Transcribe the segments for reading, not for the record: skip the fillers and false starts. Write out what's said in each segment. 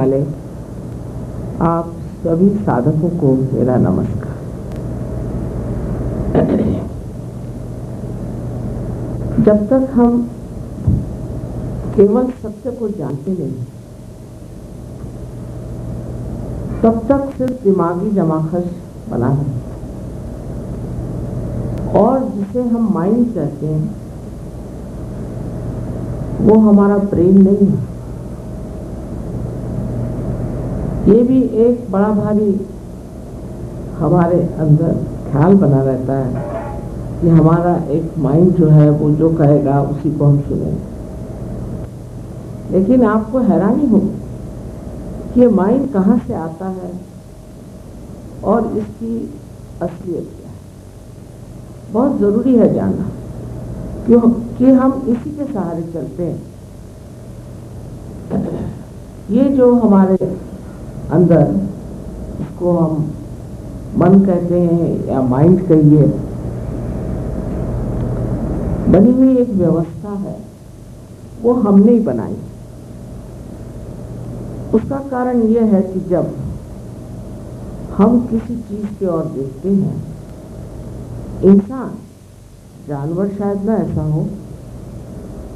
वाले आप सभी साधकों को मेरा नमस्कार। जब तक हम केवल सत्य को जानते नहीं, तब तक सिर्फ दिमागी जमाखश बना है। और जिसे हम माइंड कहते हैं वो हमारा ब्रेन नहीं है। ये भी एक बड़ा भारी हमारे अंदर ख्याल बना रहता है कि हमारा एक माइंड जो है वो जो कहेगा उसी को हम सुनेंगे। लेकिन आपको हैरानी होगी कि ये माइंड कहाँ से आता है और इसकी असलियत क्या है। बहुत ज़रूरी है जानना क्योंकि हम इसी के सहारे चलते हैं। ये जो हमारे अंदर, इसको हम मन कहते हैं या माइंड कहिए, बनी हुई एक व्यवस्था है, वो हमने ही बनाई। उसका कारण यह है कि जब हम किसी चीज की ओर देखते हैं, इंसान, जानवर शायद ना ऐसा हो,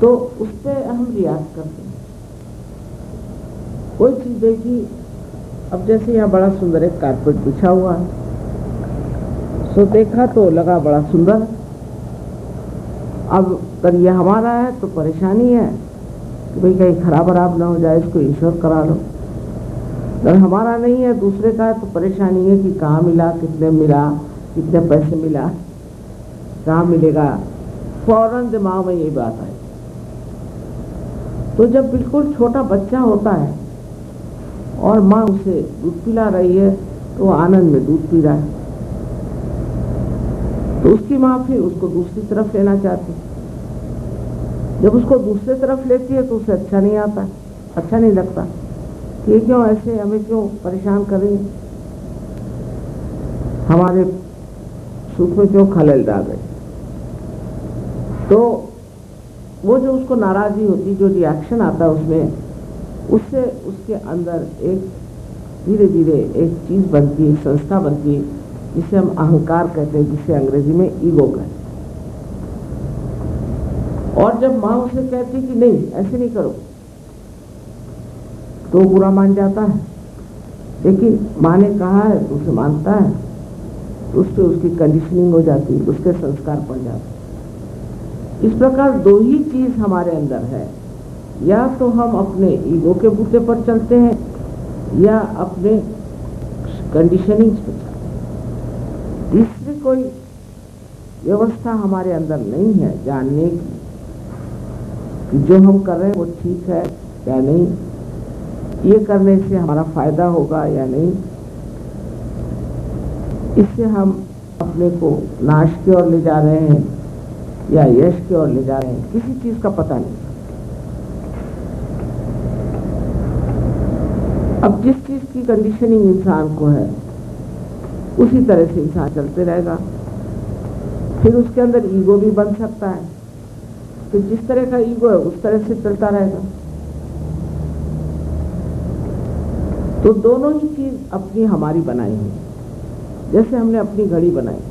तो उस पर हम रिएक्ट करते हैं। कोई चीज देखी, अब जैसे यहाँ बड़ा सुंदर एक कारपेट बिछा हुआ है, सो देखा तो लगा बड़ा सुंदर। अब अगर ये हमारा है तो परेशानी है कि भाई कहीं खराब खराब ना हो जाए, इसको इंश्योर करा लो। अगर हमारा नहीं है, दूसरे का है, तो परेशानी है कि कहाँ मिला, कितने मिला, कितने पैसे मिला, कहाँ मिलेगा। फौरन दिमाग में यही बात आई। तो जब बिल्कुल छोटा बच्चा होता है और माँ उसे दूध पिला रही है तो वो आनंद में दूध पी रहा है, तो उसकी माँ फिर उसको दूसरी तरफ लेना चाहती है। जब उसको दूसरी तरफ लेती है तो उसे अच्छा नहीं आता, अच्छा नहीं लगता। ये क्यों ऐसे, हमें क्यों परेशान करेंगे, हमारे सुख में क्यों खलल डाल रहे। तो वो जो उसको नाराजगी होती, जो रिएक्शन आता है उसमें, उससे उसके अंदर एक धीरे धीरे एक चीज बनती है, संस्था बनती है, जिसे हम अहंकार कहते हैं, जिसे अंग्रेजी में ईगो कहते हैं। और जब माँ उसे कहती कि नहीं ऐसे नहीं करो, तो बुरा मान जाता है। लेकिन माँ ने कहा है तो उसे मानता है, तो उस पर उसकी कंडीशनिंग हो जाती है, उसके संस्कार पड़ जाते हैं। इस प्रकार दो ही चीज हमारे अंदर है, या तो हम अपने ईगो के बूते पर चलते हैं या अपने कंडीशनिंग पर चलते हैं। तीसरी कोई व्यवस्था हमारे अंदर नहीं है जानने की कि जो हम कर रहे हैं वो ठीक है या नहीं, ये करने से हमारा फायदा होगा या नहीं, इससे हम अपने को नाश की ओर ले जा रहे हैं या यश की ओर ले जा रहे हैं, किसी चीज का पता नहीं। अब जिस चीज की कंडीशनिंग इंसान को है उसी तरह से इंसान चलते रहेगा। फिर उसके अंदर ईगो भी बन सकता है, तो जिस तरह का ईगो है उस तरह से चलता रहेगा। तो दोनों ही चीज अपनी हमारी बनाई है। जैसे हमने अपनी घड़ी बनाई,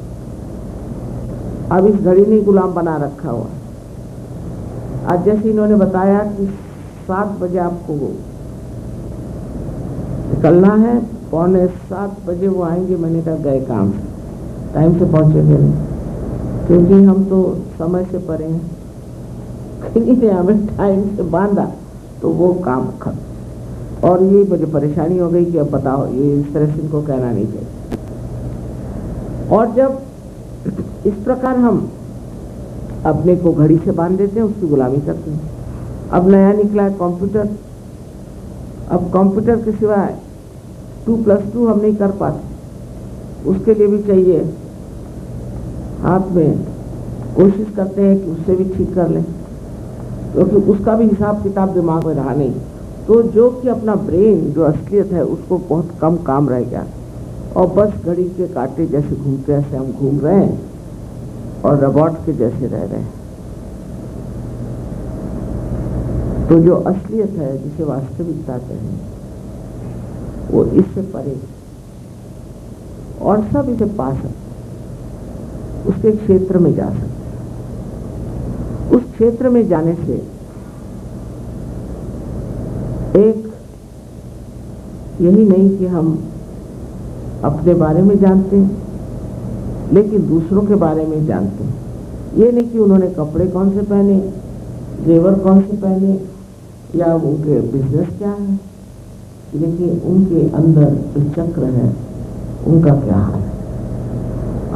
अब इस घड़ी ने गुलाम बना रखा हुआ। आज जैसे इन्होंने बताया कि 7 बजे आपको वो निकलना है, 6:45 बजे वो आएंगे। मैंने कहा गए काम से, टाइम से पहुंचेंगे नहीं, क्योंकि हम तो समय से परे हैं। इन्हीं हमें टाइम से बांधा तो वो काम खत्म। और ये मुझे परेशानी हो गई कि अब बताओ, ये इस तरह से इनको कहना नहीं चाहिए। और जब इस प्रकार हम अपने को घड़ी से बांध देते हैं, उसकी गुलामी करते हैं। अब नया निकला है कंप्यूटर। अब कंप्यूटर के सिवाय 2+2 हम नहीं कर पाते, उसके लिए भी चाहिए हाथ में। कोशिश करते हैं कि उससे भी ठीक कर लें, क्योंकि उसका भी हिसाब किताब दिमाग में रहा नहीं। तो जो कि अपना ब्रेन जो असलियत है उसको बहुत कम काम रह गया, और बस घड़ी के कांटे जैसे घूमते ऐसे हम घूम रहे हैं और रोबोट के जैसे रह रहे हैं। तो जो असलियत है, जिसे वास्तविकता कहें, वो इससे परे और सब इसे पा सकते, उसके क्षेत्र में जा सकते। उस क्षेत्र में जाने से एक यही नहीं कि हम अपने बारे में जानते हैं, लेकिन दूसरों के बारे में जानते हैं। ये नहीं कि उन्होंने कपड़े कौन से पहने, जेवर कौन से पहने, या उनके बिजनेस क्या है, लेकिन उनके अंदर जो चक्र है उनका क्या हाल है।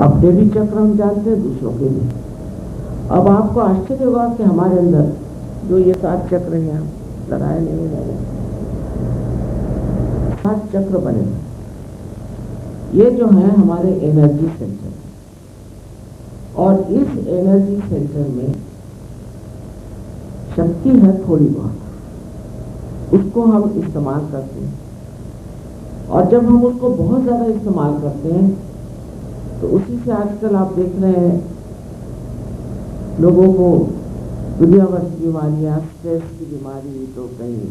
अपने भी चक्र हम जानते हैं, दूसरों के भी। अब आपको आश्चर्य होगा कि हमारे अंदर जो ये 7 चक्र हैं, लड़ाए नहीं रहे, 7 चक्र बने, ये जो है हमारे एनर्जी सेंटर, और इस एनर्जी सेंटर में शक्ति है थोड़ी बहुत, उसको हम इस्तेमाल करते हैं। और जब हम उसको बहुत ज्यादा इस्तेमाल करते हैं तो उसी से आजकल आप देख रहे हैं लोगों को दुनिया भर की बीमारियां, स्ट्रेस की बीमारी, तो कहीं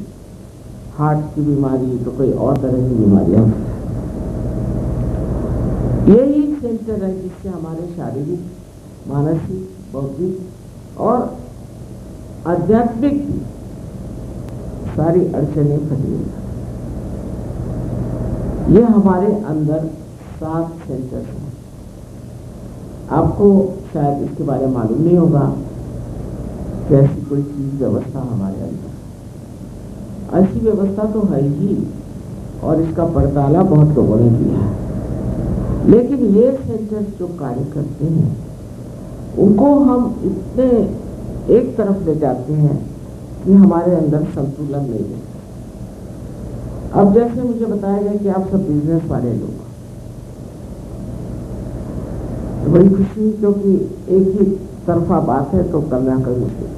हार्ट की बीमारी, तो कोई और तरह की बीमारियां। यही सेंटर है जिससे हमारे शारीरिक, मानसिक, बौद्धिक और आध्यात्मिक सारी अड़चनें खड़ी। ये हमारे अंदर 7 सेंटर हैं। आपको शायद इसके बारे में मालूम नहीं होगा कि ऐसी कोई चीज व्यवस्था हमारे अंदर, ऐसी व्यवस्था तो है ही, और इसका पड़ताला बहुत लोगों ने किया है। लेकिन ये सेंटर जो कार्य करते हैं उनको हम इतने एक तरफ ले जाते हैं कि हमारे अंदर संतुलन नहीं रहता। अब जैसे मुझे बताया गया कि आप सब बिजनेस वाले लोग, तो बड़ी खुशी हुई, क्योंकि एक ही तरफा बात है तो करना कोई मुश्किल।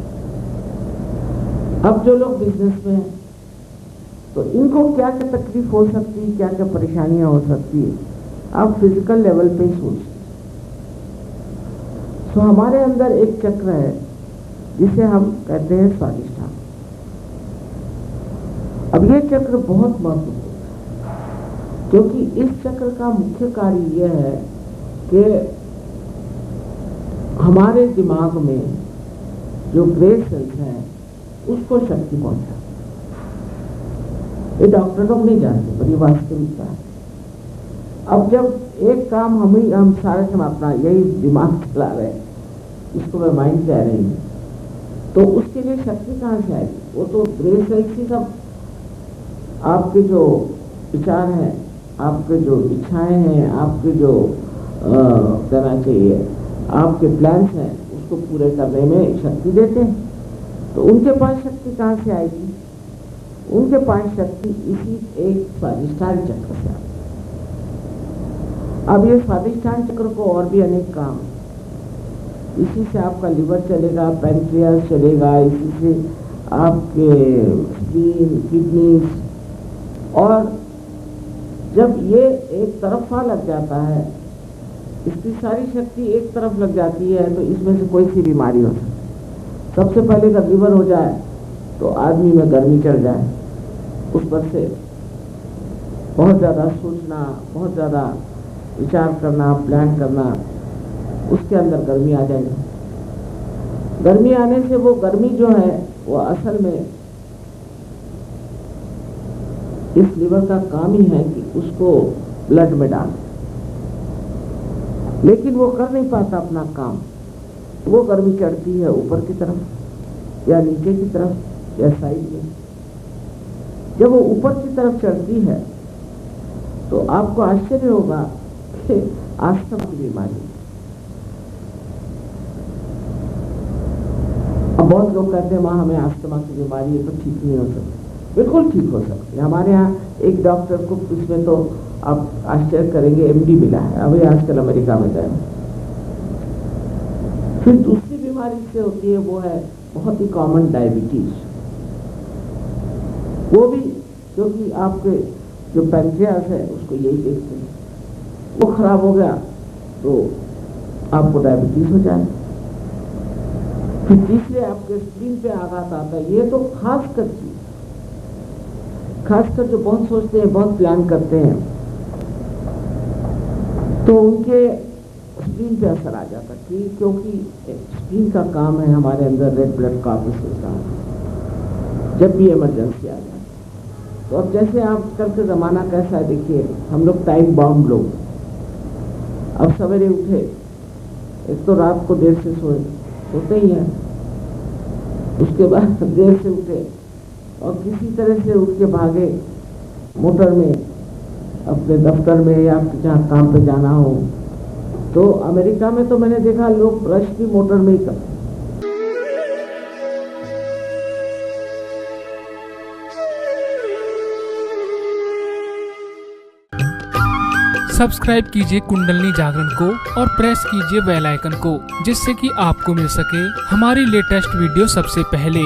अब जो लोग बिजनेस में हैं तो इनको क्या क्या तकलीफ हो सकती है, क्या क्या परेशानियां हो सकती है, आप फिजिकल लेवल पे ही सोचिए। तो हमारे अंदर एक चक्र है जिसे हम कहते हैं स्वादिष्ठान। अब ये चक्र बहुत महत्वपूर्ण है, क्योंकि इस चक्र का मुख्य कार्य यह है कि हमारे दिमाग में जो ग्रे सेल्स हैं उसको शक्ति पहुंचा। ये डॉक्टर लोग नहीं जानते, पर ये वास्तविकता है। अब जब एक काम हम सारे समय अपना यही दिमाग चला रहे हैं, इसको मैं माइंड कह रही हूँ, तो उसके लिए शक्ति कहाँ से आएगी? वो तो ग्रे सेल्स ही सब आपके जो विचार हैं, आपके जो इच्छाएं हैं, आपके जो कहना चाहिए आपके प्लान्स हैं, उसको पूरे करने में शक्ति देते हैं। तो उनके पास शक्ति कहाँ से आएगी? उनके पास शक्ति इसी एक स्वादिष्ठान चक्र से आती है। अब ये स्वादिष्ठान चक्र को और भी अनेक काम, इसी से आपका लिवर चलेगा, पैंक्रियास चलेगा, इसी से आपके स्प्लीन, किडनीज, और जब ये एक तरफा लग जाता है, इसकी सारी शक्ति एक तरफ लग जाती है, तो इसमें से कोई सी बीमारी हो सकती है। सबसे पहले अगर लिवर हो जाए तो आदमी में गर्मी चढ़ जाए, उस पर से बहुत ज़्यादा सोचना, बहुत ज़्यादा विचार करना, प्लान करना, उसके अंदर गर्मी आ जाएगी। गर्मी आने से वो गर्मी जो है वो असल में इस लिवर का काम ही है कि उसको ब्लड में डाल, लेकिन वो कर नहीं पाता अपना काम। वो गर्मी चढ़ती है ऊपर की तरफ या नीचे की तरफ या साइड में। जब वो ऊपर की तरफ चढ़ती है तो आपको आश्चर्य होगा कि अस्थमा की बीमारी। अब बहुत लोग कहते हैं माँ हमें अस्थमा की बीमारी है तो ठीक नहीं हो सकती। बिल्कुल ठीक हो सकती है। हमारे यहाँ एक डॉक्टर को इसमें तो आप आश्चर्य करेंगे एमडी मिला है, अभी आजकल अमेरिका में गए। फिर दूसरी बीमारी से होती है, वो है बहुत ही कॉमन डायबिटीज। वो भी क्योंकि आपके जो पैंक्रियास है उसको यही देखते हैं, वो खराब हो गया तो आपको डायबिटीज हो जाए। फिर तीसरे आपके स्प्लीन पे आघात आता है। ये तो खासकर जो बहुत सोचते हैं, बहुत प्लान करते हैं, तो उनके स्प्लीन पे असर आ जाता कि क्योंकि स्प्लीन का काम है हमारे अंदर रेड ब्लड का सिस्टम, जब भी इमरजेंसी आ जाए। तो अब जैसे आजकल का ज़माना कैसा है, देखिए हम लोग टाइम बॉम्ब लोग, अब सवेरे उठे, एक तो रात को देर से सोते ही हैं, उसके बाद देर से उठे और किसी तरह से उठ के भागे मोटर में अपने दफ्तर में या जहाँ काम पे जाना हो। तो अमेरिका में तो मैंने देखा लोग ब्रश भी मोटर में ही करते। सब्सक्राइब कीजिए कुंडलनी जागरण को और प्रेस कीजिए बेल आइकन को, जिससे कि आपको मिल सके हमारी लेटेस्ट वीडियो सबसे पहले।